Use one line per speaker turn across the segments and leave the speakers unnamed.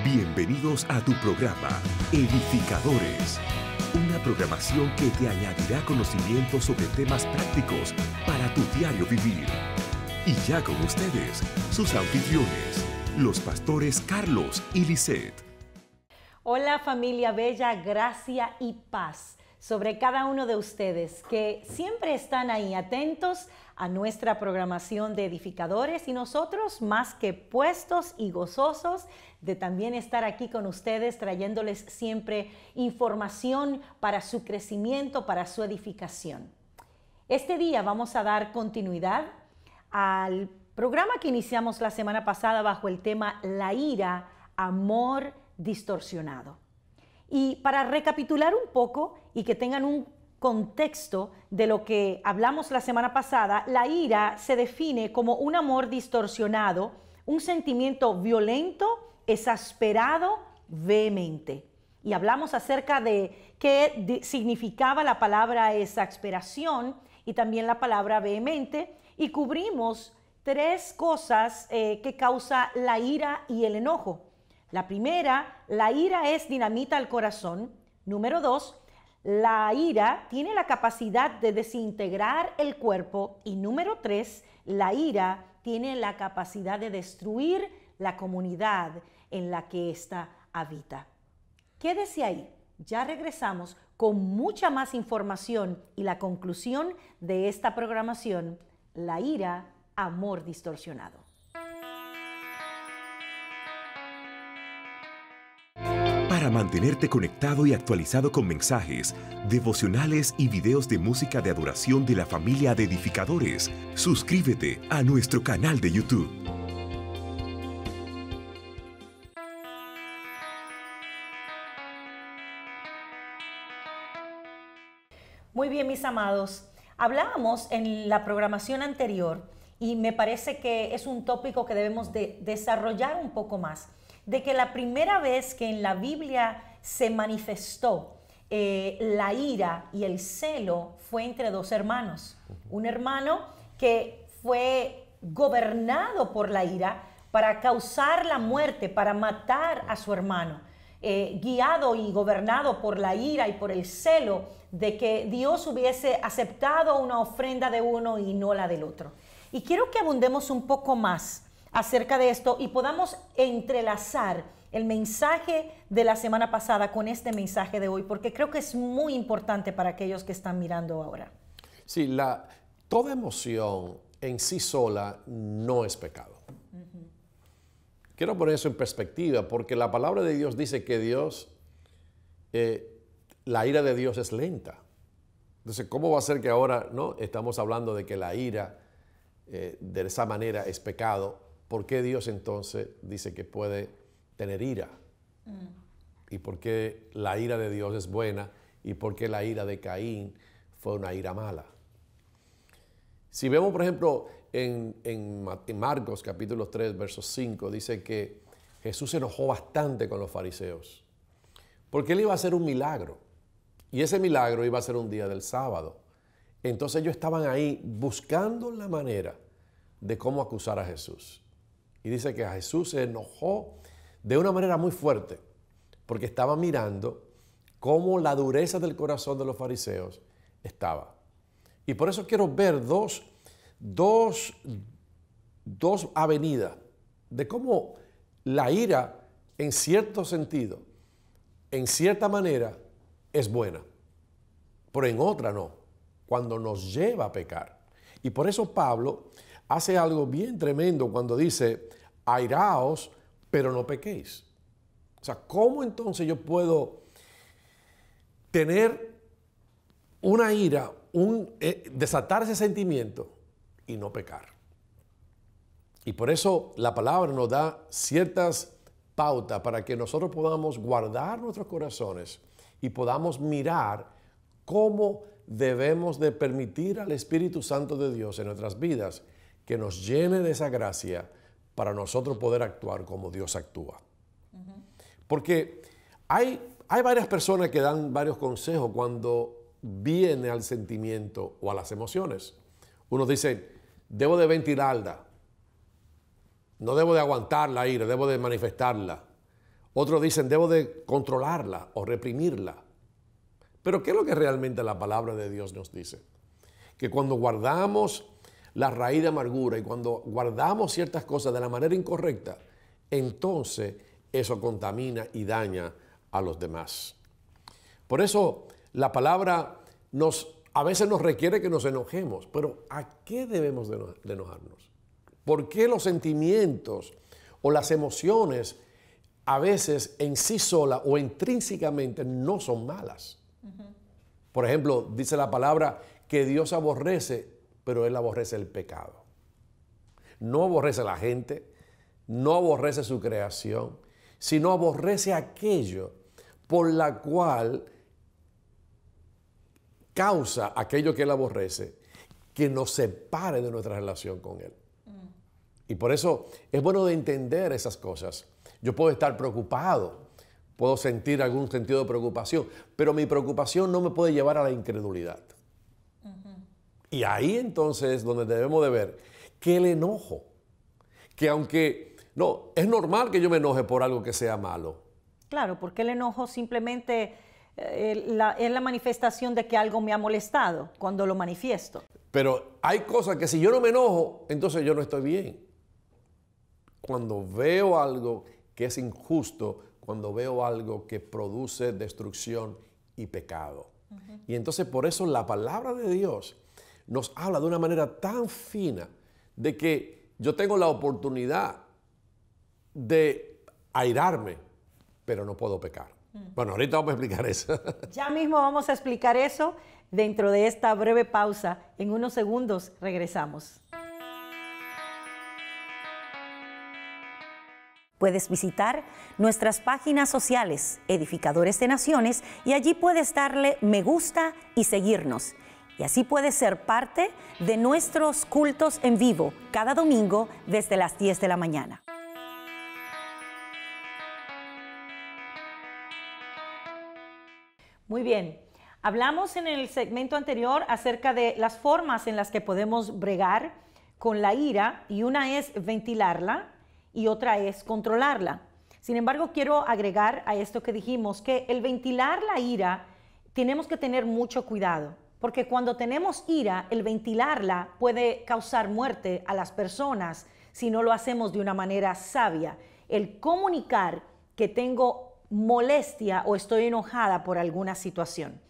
Bienvenidos a tu programa Edificadores, una programación que te añadirá conocimientos sobre temas prácticos para tu diario vivir. Y ya con ustedes, sus anfitriones, los pastores Carlos y Lisette.
Hola familia bella, gracia y paz sobre cada uno de ustedes que siempre están ahí atentos a nuestra programación de edificadores y nosotros más que puestos y gozosos de también estar aquí con ustedes trayéndoles siempre información para su crecimiento, para su edificación. Este día vamos a dar continuidad al programa que iniciamos la semana pasada bajo el tema La ira, amor distorsionado. Y para recapitular un poco y que tengan un contexto de lo que hablamos la semana pasada, la ira se define como un amor distorsionado, un sentimiento violento, exasperado, vehemente. Y hablamos acerca de qué significaba la palabra exasperación y también la palabra vehemente, y cubrimos tres cosas que causa la ira y el enojo. La primera, la ira es dinamita al corazón. Número 2, la ira tiene la capacidad de desintegrar el cuerpo. Y número 3, la ira tiene la capacidad de destruir la comunidad en la que ésta habita. Quédese ahí, ya regresamos con mucha más información y la conclusión de esta programación, la ira, amor distorsionado.
Para mantenerte conectado y actualizado con mensajes, devocionales y videos de música de adoración de la familia de edificadores, suscríbete a nuestro canal de YouTube.
Muy bien, mis amados. Hablábamos en la programación anterior y me parece que es un tópico que debemos de desarrollar un poco más, de que la primera vez que en la Biblia se manifestó la ira y el celo fue entre dos hermanos. Un hermano que fue gobernado por la ira para causar la muerte, para matar a su hermano, guiado y gobernado por la ira y por el celo de que Dios hubiese aceptado una ofrenda de uno y no la del otro. Y quiero que abundemos un poco más acerca de esto y podamos entrelazar el mensaje de la semana pasada con este mensaje de hoy, porque creo que es muy importante para aquellos que están mirando ahora.
Sí, toda emoción en sí sola no es pecado. Quiero poner eso en perspectiva, porque la palabra de Dios dice que la ira de Dios es lenta. Entonces, ¿cómo va a ser que ahora no estamos hablando de que la ira de esa manera es pecado? ¿Por qué Dios entonces dice que puede tener ira? ¿Y por qué la ira de Dios es buena? ¿Y por qué la ira de Caín fue una ira mala? Si vemos, por ejemplo, en Marcos capítulo 3, verso 5, dice que Jesús se enojó bastante con los fariseos, porque él iba a hacer un milagro, y ese milagro iba a ser un día del sábado. Entonces ellos estaban ahí buscando la manera de cómo acusar a Jesús. Y dice que Jesús se enojó de una manera muy fuerte, porque estaba mirando cómo la dureza del corazón de los fariseos estaba. Y por eso quiero ver dos avenidas de cómo la ira, en cierto sentido, en cierta manera, es buena, pero en otra no, cuando nos lleva a pecar. Y por eso Pablo hace algo bien tremendo cuando dice, airaos, pero no pequéis. O sea, ¿cómo entonces yo puedo tener una ira, desatar ese sentimiento y no pecar? Y por eso la palabra nos da ciertas pautas para que nosotros podamos guardar nuestros corazones y podamos mirar cómo debemos de permitir al Espíritu Santo de Dios en nuestras vidas que nos llene de esa gracia para nosotros poder actuar como Dios actúa. Porque hay varias personas que dan varios consejos cuando viene al sentimiento o a las emociones. Unos dicen, debo de ventilarla, no debo de aguantar la ira, debo de manifestarla. Otros dicen, debo de controlarla o reprimirla. Pero ¿qué es lo que realmente la palabra de Dios nos dice? Que cuando guardamos la raíz de amargura y cuando guardamos ciertas cosas de la manera incorrecta, entonces eso contamina y daña a los demás. Por eso la palabra a veces nos requiere que nos enojemos, pero ¿a qué debemos de enojarnos? ¿Por qué los sentimientos o las emociones a veces en sí sola o intrínsecamente no son malas? Por ejemplo, dice la palabra que Dios aborrece, pero Él aborrece el pecado. No aborrece a la gente, no aborrece su creación, sino aborrece aquello por la cual causa aquello que Él aborrece, que nos separe de nuestra relación con Él. Y por eso es bueno de entender esas cosas. Yo puedo estar preocupado, puedo sentir algún sentido de preocupación, pero mi preocupación no me puede llevar a la incredulidad. Y ahí entonces es donde debemos de ver que el enojo, que aunque, no, es normal que yo me enoje por algo que sea malo.
Claro, porque el enojo simplemente es la manifestación de que algo me ha molestado cuando lo manifiesto.
Pero hay cosas que si yo no me enojo, entonces yo no estoy bien. Cuando veo algo que es injusto, cuando veo algo que produce destrucción y pecado. Y entonces por eso la palabra de Dios nos habla de una manera tan fina de que yo tengo la oportunidad de airarme, pero no puedo pecar. Bueno, ahorita vamos a explicar eso.
Ya mismo vamos a explicar eso dentro de esta breve pausa. En unos segundos regresamos. Puedes visitar nuestras páginas sociales, Edificadores de Naciones, y allí puedes darle me gusta y seguirnos. Y así puedes ser parte de nuestros cultos en vivo cada domingo desde las 10 de la mañana. Muy bien, hablamos en el segmento anterior acerca de las formas en las que podemos bregar con la ira, y una es ventilarla y otra es controlarla. Sin embargo, quiero agregar a esto que dijimos que el ventilar la ira tenemos que tener mucho cuidado, porque cuando tenemos ira, el ventilarla puede causar muerte a las personas si no lo hacemos de una manera sabia. El comunicar que tengo molestia o estoy enojada por alguna situación.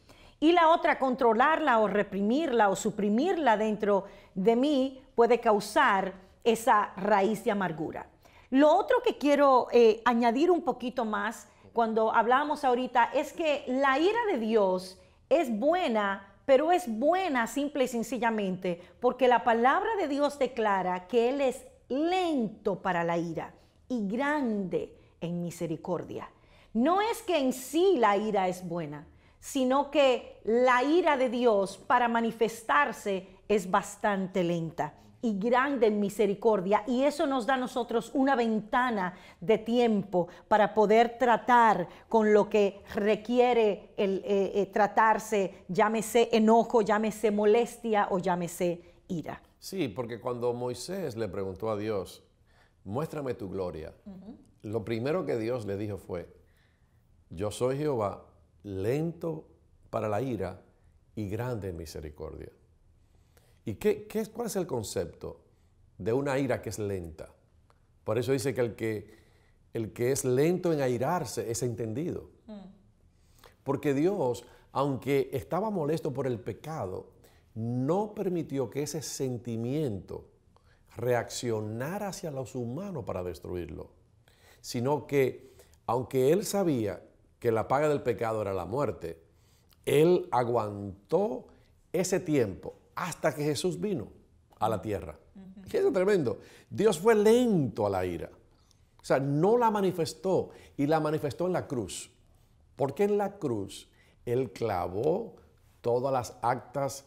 Y la otra, controlarla o reprimirla o suprimirla dentro de mí, puede causar esa raíz de amargura. Lo otro que quiero añadir un poquito más cuando hablamos ahorita es que la ira de Dios es buena, pero es buena simple y sencillamente porque la palabra de Dios declara que Él es lento para la ira y grande en misericordia. No es que en sí la ira es buena, sino que la ira de Dios para manifestarse es bastante lenta y grande en misericordia, y eso nos da a nosotros una ventana de tiempo para poder tratar con lo que requiere tratarse, llámese enojo, llámese molestia o llámese ira.
Sí, porque cuando Moisés le preguntó a Dios, muéstrame tu gloria, lo primero que Dios le dijo fue, yo soy Jehová, lento para la ira y grande en misericordia. ¿Y cuál es el concepto de una ira que es lenta? Por eso dice que el que es lento en airarse es entendido. Porque Dios, aunque estaba molesto por el pecado, no permitió que ese sentimiento reaccionara hacia los humanos para destruirlo, sino que, aunque Él sabía que la paga del pecado era la muerte, Él aguantó ese tiempo hasta que Jesús vino a la tierra. ¿Qué es tremendo? Dios fue lento a la ira. O sea, no la manifestó y la manifestó en la cruz. Porque en la cruz Él clavó todas las actas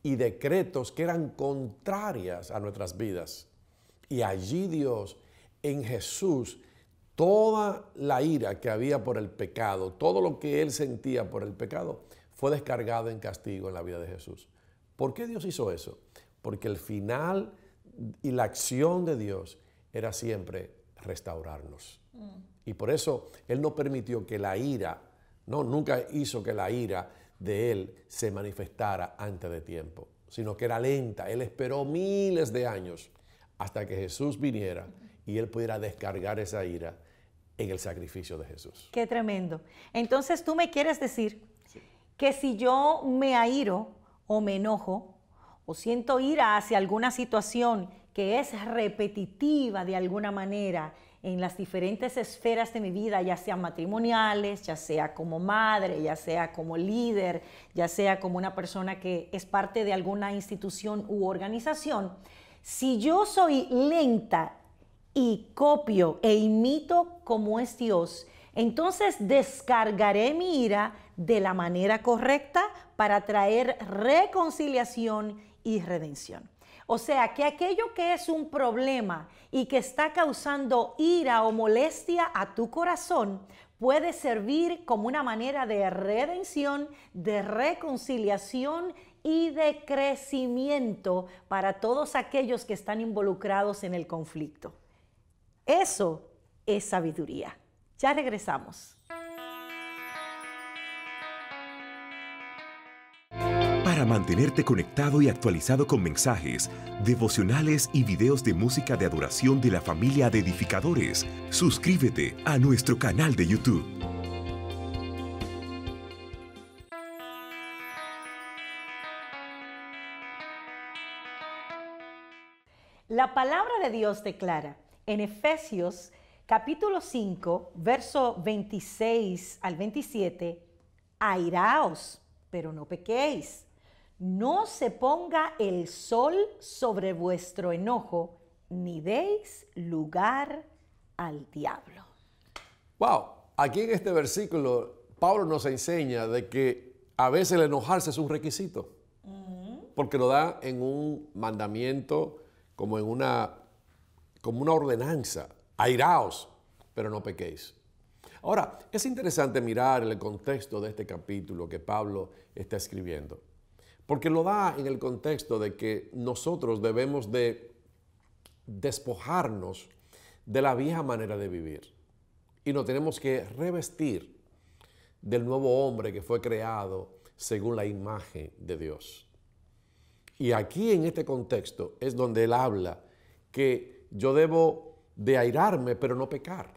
y decretos que eran contrarias a nuestras vidas. Y allí Dios, en Jesús, toda la ira que había por el pecado, todo lo que Él sentía por el pecado, fue descargado en castigo en la vida de Jesús. ¿Por qué Dios hizo eso? Porque el final y la acción de Dios era siempre restaurarnos. Y por eso Él no permitió que la ira, nunca hizo que la ira de Él se manifestara antes de tiempo, sino que era lenta. Él esperó miles de años hasta que Jesús viniera y Él pudiera descargar esa ira en el sacrificio de Jesús.
Qué tremendo. Entonces tú me quieres decir que si yo me airo o me enojo o siento ira hacia alguna situación que es repetitiva de alguna manera en las diferentes esferas de mi vida, ya sean matrimoniales, ya sea como madre, ya sea como líder, ya sea como una persona que es parte de alguna institución u organización, si yo soy lenta y copio e imito como es Dios, entonces descargaré mi ira de la manera correcta para traer reconciliación y redención. O sea, que aquello que es un problema y que está causando ira o molestia a tu corazón puede servir como una manera de redención, de reconciliación y de crecimiento para todos aquellos que están involucrados en el conflicto. Eso es sabiduría. Ya regresamos.
Para mantenerte conectado y actualizado con mensajes, devocionales y videos de música de adoración de la familia de edificadores, suscríbete a nuestro canal de YouTube.
La palabra de Dios declara en Efesios capítulo 5, verso 26 al 27, airaos, pero no pequéis. No se ponga el sol sobre vuestro enojo, ni deis lugar al diablo.
Wow, aquí en este versículo, Pablo nos enseña de que a veces el enojarse es un requisito, porque lo da en un mandamiento, como una ordenanza. Airaos, pero no pequéis. Ahora, es interesante mirar el contexto de este capítulo que Pablo está escribiendo, porque lo da en el contexto de que nosotros debemos de despojarnos de la vieja manera de vivir y nos tenemos que revestir del nuevo hombre que fue creado según la imagen de Dios. Y aquí en este contexto es donde él habla que yo debo de airarme pero no pecar.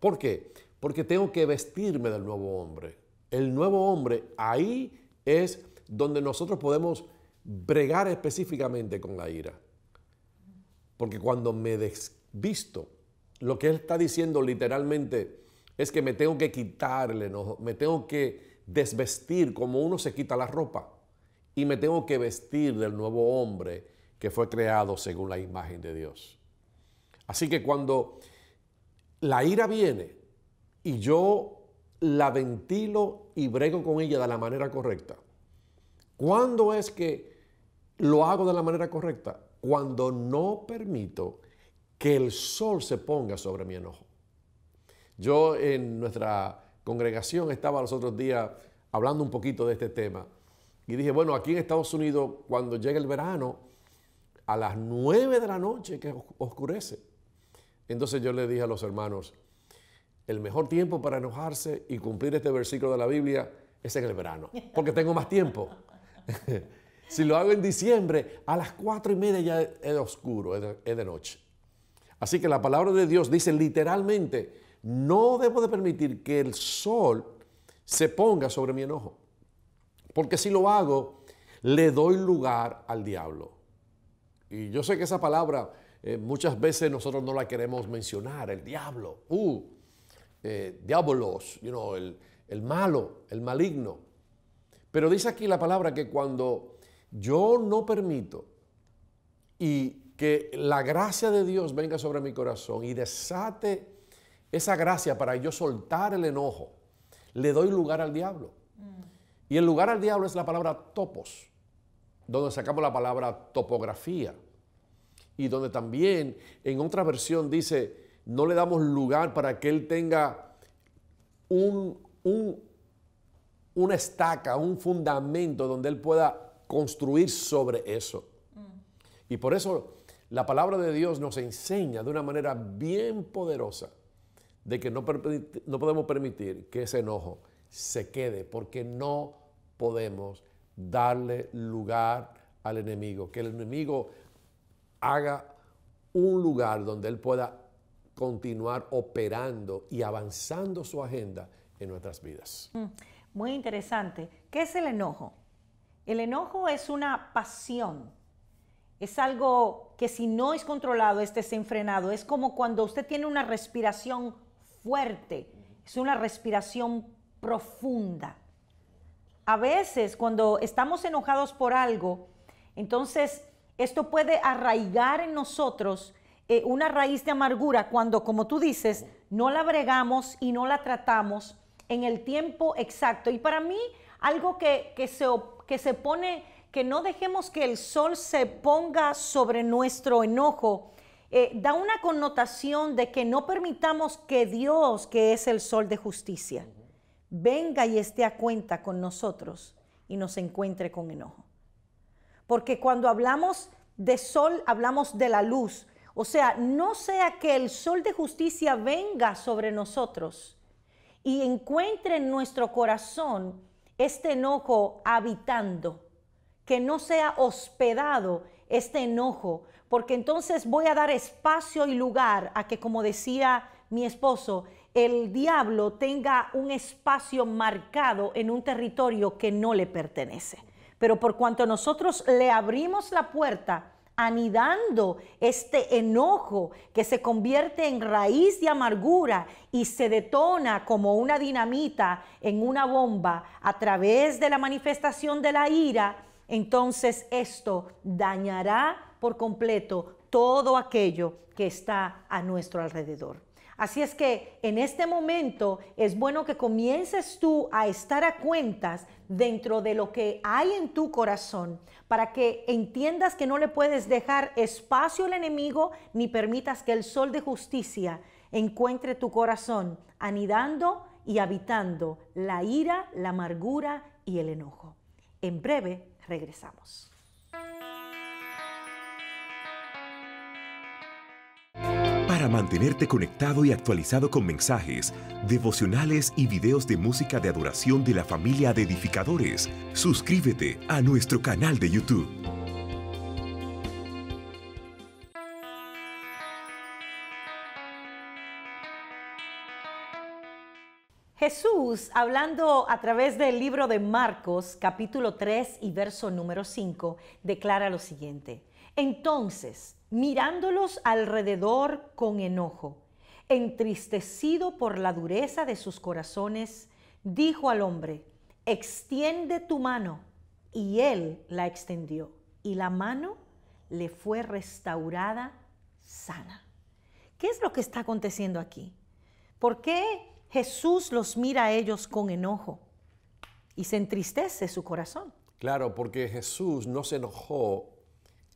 ¿Por qué? Porque tengo que vestirme del nuevo hombre. El nuevo hombre, ahí es donde nosotros podemos bregar específicamente con la ira. Porque cuando me desvisto, lo que él está diciendo literalmente es que me tengo que quitar el enojo, me tengo que desvestir como uno se quita la ropa y me tengo que vestir del nuevo hombre que fue creado según la imagen de Dios. Así que cuando la ira viene y yo la ventilo y brego con ella de la manera correcta, ¿cuándo es que lo hago de la manera correcta? Cuando no permito que el sol se ponga sobre mi enojo. Yo en nuestra congregación estaba los otros días hablando un poquito de este tema y dije, bueno, aquí en Estados Unidos cuando llega el verano, a las 9 de la noche que oscurece. Entonces yo le dije a los hermanos, el mejor tiempo para enojarse y cumplir este versículo de la Biblia es en el verano, porque tengo más tiempo. Si lo hago en diciembre, a las 4:30 ya es oscuro, es de noche. Así que la palabra de Dios dice literalmente, no debo de permitir que el sol se ponga sobre mi enojo, porque si lo hago, le doy lugar al diablo. Y yo sé que esa palabra muchas veces nosotros no la queremos mencionar, el diablo, diabolos, el malo, el maligno. Pero dice aquí la palabra que cuando yo no permito y que la gracia de Dios venga sobre mi corazón y desate esa gracia para yo soltar el enojo, le doy lugar al diablo. Y el lugar al diablo es la palabra topos, donde sacamos la palabra topografía. Y donde también en otra versión dice, no le damos lugar para que él tenga una estaca, un fundamento donde él pueda construir sobre eso. Y por eso La palabra de Dios nos enseña de una manera bien poderosa de que no podemos permitir que ese enojo se quede, porque no podemos darle lugar al enemigo, que el enemigo haga un lugar donde él pueda continuar operando y avanzando su agenda en nuestras vidas.
Muy interesante. ¿Qué es el enojo? El enojo es una pasión. Es algo que si no es controlado, es desenfrenado. Es como cuando usted tiene una respiración fuerte, es una respiración profunda. A veces cuando estamos enojados por algo, entonces esto puede arraigar en nosotros una raíz de amargura cuando, como tú dices, no la bregamos y no la tratamos en el tiempo exacto. Y para mí, algo que se pone, que no dejemos que el sol se ponga sobre nuestro enojo, da una connotación de que no permitamos que Dios, que es el sol de justicia, venga y esté a cuenta con nosotros y nos encuentre con enojo. Porque cuando hablamos de sol, hablamos de la luz. O sea, no sea que el sol de justicia venga sobre nosotros y encuentre en nuestro corazón este enojo habitando, que no sea hospedado este enojo, porque entonces voy a dar espacio y lugar a que, como decía mi esposo, el diablo tenga un espacio marcado en un territorio que no le pertenece. Pero por cuanto nosotros le abrimos la puerta, anidando este enojo que se convierte en raíz de amargura y se detona como una dinamita en una bomba a través de la manifestación de la ira, entonces esto dañará por completo todo aquello que está a nuestro alrededor. Así es que en este momento es bueno que comiences tú a estar a cuentas dentro de lo que hay en tu corazón, para que entiendas que no le puedes dejar espacio al enemigo ni permitas que el sol de justicia encuentre tu corazón anidando y habitando la ira, la amargura y el enojo. En breve regresamos.
Para mantenerte conectado y actualizado con mensajes, devocionales y videos de música de adoración de la familia de edificadores, suscríbete a nuestro canal de YouTube.
Jesús, hablando a través del libro de Marcos, capítulo 3 y verso número 5, declara lo siguiente: entonces, mirándolos alrededor con enojo, entristecido por la dureza de sus corazones, dijo al hombre: extiende tu mano. Y él la extendió, y la mano le fue restaurada sana. ¿Qué es lo que está aconteciendo aquí? ¿Por qué Jesús los mira a ellos con enojo y se entristece su corazón?
Claro, porque Jesús no se enojó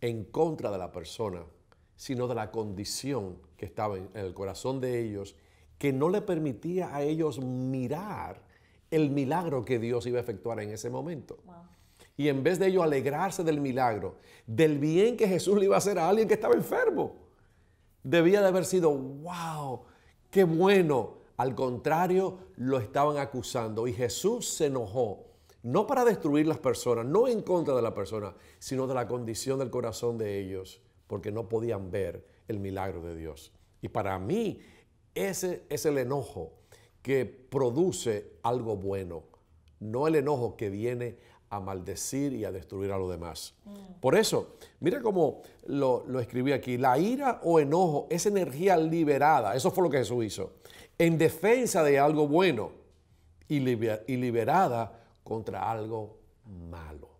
en contra de la persona, sino de la condición que estaba en el corazón de ellos, que no le permitía a ellos mirar el milagro que Dios iba a efectuar en ese momento. Wow. Y en vez de ellos alegrarse del milagro, del bien que Jesús le iba a hacer a alguien que estaba enfermo, debía de haber sido, wow, qué bueno. Al contrario, lo estaban acusando y Jesús se enojó, no para destruir las personas, no en contra de la persona, sino de la condición del corazón de ellos, porque no podían ver el milagro de Dios. Y para mí, ese es el enojo que produce algo bueno, no el enojo que viene a maldecir y a destruir a los demás. Por eso, mira cómo lo escribí aquí: la ira o enojo es energía liberada, eso fue lo que Jesús hizo, en defensa de algo bueno y liberada contra algo malo.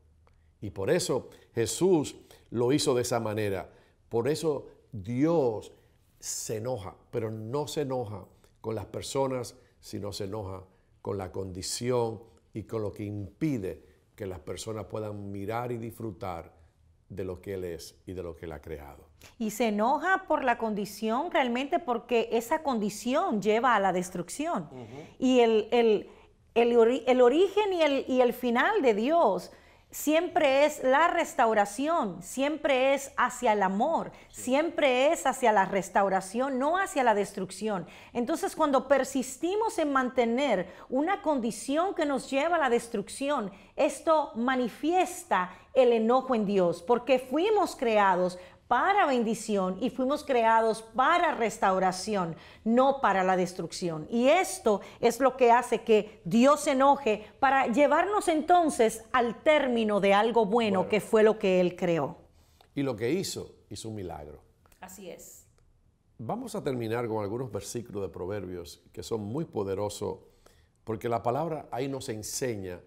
Y por eso Jesús lo hizo de esa manera. Por eso Dios se enoja, pero no se enoja con las personas, sino se enoja con la condición y con lo que impide que las personas puedan mirar y disfrutar de lo que Él es y de lo que Él ha creado.
Y se enoja por la condición realmente porque esa condición lleva a la destrucción. Y el origen y el final de Dios siempre es la restauración, siempre es hacia el amor, siempre es hacia la restauración, no hacia la destrucción. Entonces, cuando persistimos en mantener una condición que nos lleva a la destrucción, esto manifiesta el enojo en Dios, porque fuimos creados para bendición y fuimos creados para restauración, no para la destrucción. Y esto es lo que hace que Dios se enoje para llevarnos entonces al término de algo bueno que fue lo que Él creó.
Y lo que hizo un milagro.
Así es.
Vamos a terminar con algunos versículos de Proverbios que son muy poderosos, porque la palabra ahí nos enseña,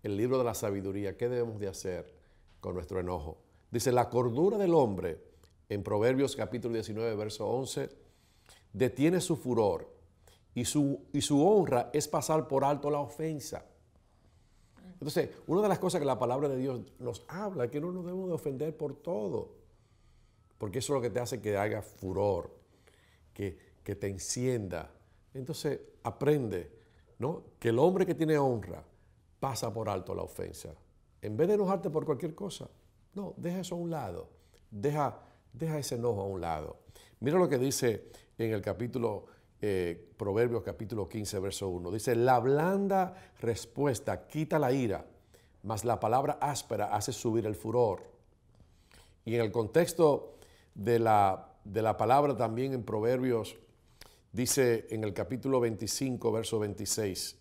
el libro de la sabiduría, qué debemos de hacer con nuestro enojo. Dice, la cordura del hombre, en Proverbios capítulo 19, verso 11, detiene su furor y su honra es pasar por alto la ofensa. Entonces, una de las cosas que la palabra de Dios nos habla es que no nos debemos de ofender por todo, porque eso es lo que te hace que haga furor, que te encienda. Entonces, aprende, ¿no?, que el hombre que tiene honra pasa por alto la ofensa. En vez de enojarte por cualquier cosa, no, deja eso a un lado, deja ese enojo a un lado. Mira lo que dice en el capítulo, Proverbios capítulo 15, verso 1. Dice, la blanda respuesta quita la ira, mas la palabra áspera hace subir el furor. Y en el contexto de la palabra también en Proverbios, dice en el capítulo 25, verso 26,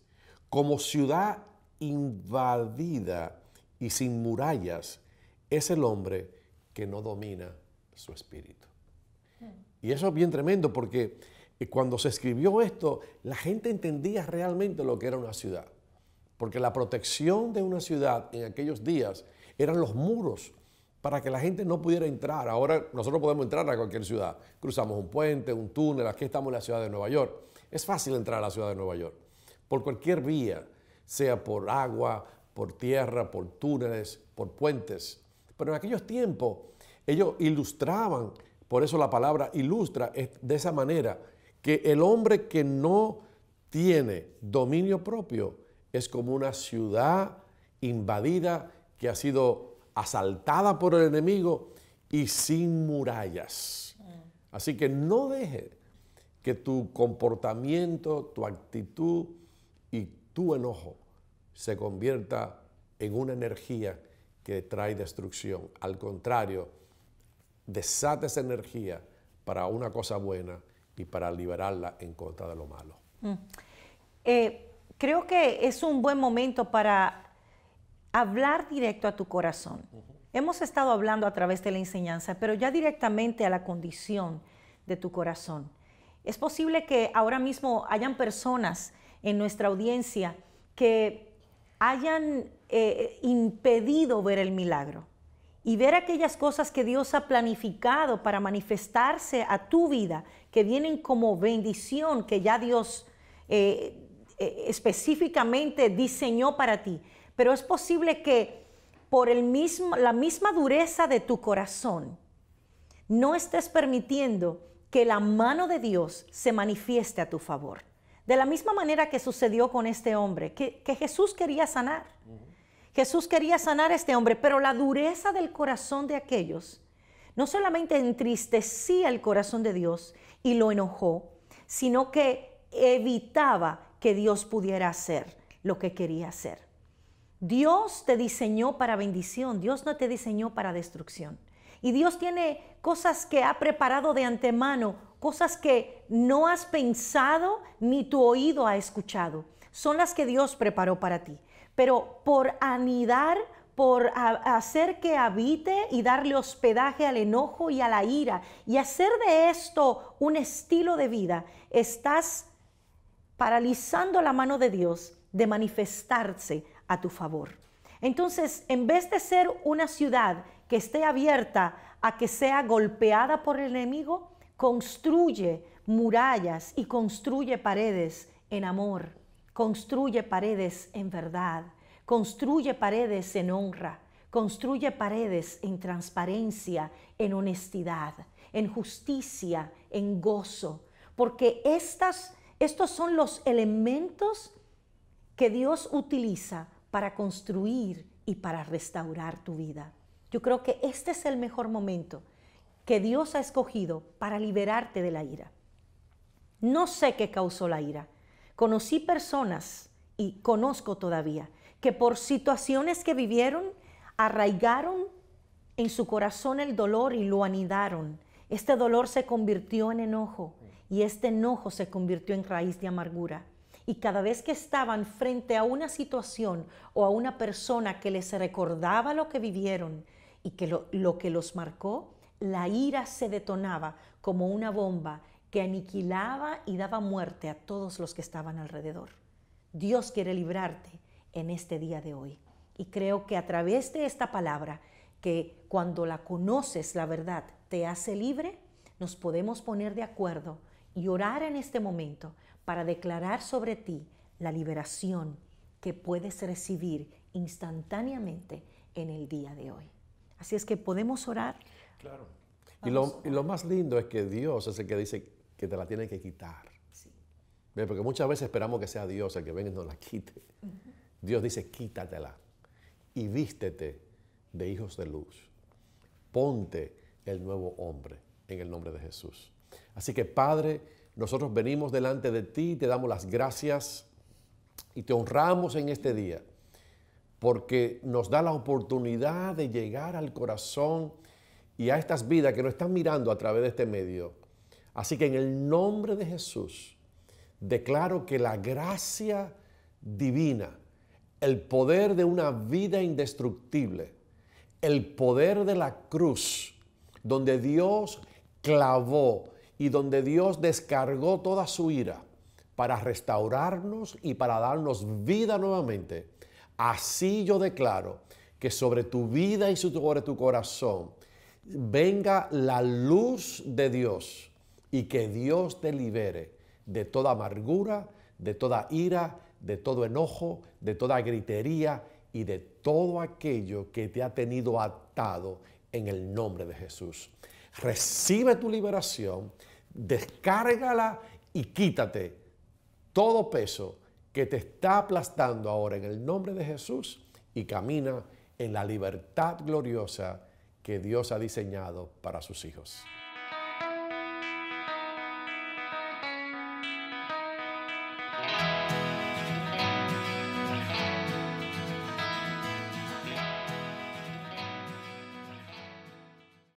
como ciudad invadida y sin murallas, es el hombre que no domina su espíritu. Y eso es bien tremendo porque cuando se escribió esto, la gente entendía realmente lo que era una ciudad. Porque la protección de una ciudad en aquellos días eran los muros para que la gente no pudiera entrar. Ahora nosotros podemos entrar a cualquier ciudad. Cruzamos un puente, un túnel, aquí estamos en la ciudad de Nueva York. Es fácil entrar a la ciudad de Nueva York. Por cualquier vía, sea por agua, por tierra, por túneles, por puentes. Pero en aquellos tiempos ellos ilustraban, por eso la palabra ilustra es de esa manera, que el hombre que no tiene dominio propio es como una ciudad invadida que ha sido asaltada por el enemigo y sin murallas. Así que no deje que tu comportamiento, tu actitud y tu enojo se convierta en una energía que trae destrucción. Al contrario, desate esa energía para una cosa buena y para liberarla en contra de lo malo.
Creo que es un buen momento para hablar directo a tu corazón. Hemos estado hablando a través de la enseñanza, pero ya directamente a la condición de tu corazón. Es posible que ahora mismo hayan personas en nuestra audiencia que hayan impedido ver el milagro y ver aquellas cosas que Dios ha planificado para manifestarse a tu vida, que vienen como bendición, que ya Dios específicamente diseñó para ti. Pero es posible que por la misma dureza de tu corazón no estés permitiendo que la mano de Dios se manifieste a tu favor. De la misma manera que sucedió con este hombre, que Jesús quería sanar. Jesús quería sanar a este hombre, pero la dureza del corazón de aquellos no solamente entristecía el corazón de Dios y lo enojó, sino que evitaba que Dios pudiera hacer lo que quería hacer. Dios te diseñó para bendición, Dios no te diseñó para destrucción. Y Dios tiene cosas que ha preparado de antemano, cosas que no has pensado ni tu oído ha escuchado. Son las que Dios preparó para ti. Pero por anidar, por hacer que habite y darle hospedaje al enojo y a la ira y hacer de esto un estilo de vida, estás paralizando la mano de Dios de manifestarse a tu favor. Entonces, en vez de ser una ciudad que esté abierta a que sea golpeada por el enemigo, construye murallas y construye paredes en amor, construye paredes en verdad, construye paredes en honra, construye paredes en transparencia, en honestidad, en justicia, en gozo, porque estos son los elementos que Dios utiliza para construir y para restaurar tu vida. Yo creo que este es el mejor momento que Dios ha escogido para liberarte de la ira. No sé qué causó la ira. Conocí personas, y conozco todavía, que por situaciones que vivieron, arraigaron en su corazón el dolor y lo anidaron. Este dolor se convirtió en enojo y este enojo se convirtió en raíz de amargura. Y cada vez que estaban frente a una situación o a una persona que les recordaba lo que vivieron y que lo que los marcó, la ira se detonaba como una bomba que aniquilaba y daba muerte a todos los que estaban alrededor. Dios quiere librarte en este día de hoy. Y creo que a través de esta palabra, que cuando la conoces, la verdad, te hace libre, nos podemos poner de acuerdo y orar en este momento para declarar sobre ti la liberación que puedes recibir instantáneamente en el día de hoy. Así es que podemos orar.
Claro. Y lo más lindo es que Dios es el que dice que te la tiene que quitar.
Sí.
Porque muchas veces esperamos que sea Dios el que venga y nos la quite. Dios dice, quítatela y vístete de hijos de luz. Ponte el nuevo hombre en el nombre de Jesús. Así que, Padre, nosotros venimos delante de ti, te damos las gracias y te honramos en este día porque nos da la oportunidad de llegar al corazón y a estas vidas que nos están mirando a través de este medio. Así que en el nombre de Jesús declaro que la gracia divina, el poder de una vida indestructible, el poder de la cruz, donde Dios clavó y donde Dios descargó toda su ira para restaurarnos y para darnos vida nuevamente. Así yo declaro que sobre tu vida y sobre tu corazón venga la luz de Dios y que Dios te libere de toda amargura, de toda ira, de todo enojo, de toda gritería y de todo aquello que te ha tenido atado en el nombre de Jesús. Recibe tu liberación, descárgala y quítate todo peso que te está aplastando ahora en el nombre de Jesús y camina en la libertad gloriosa que Dios ha diseñado para sus hijos.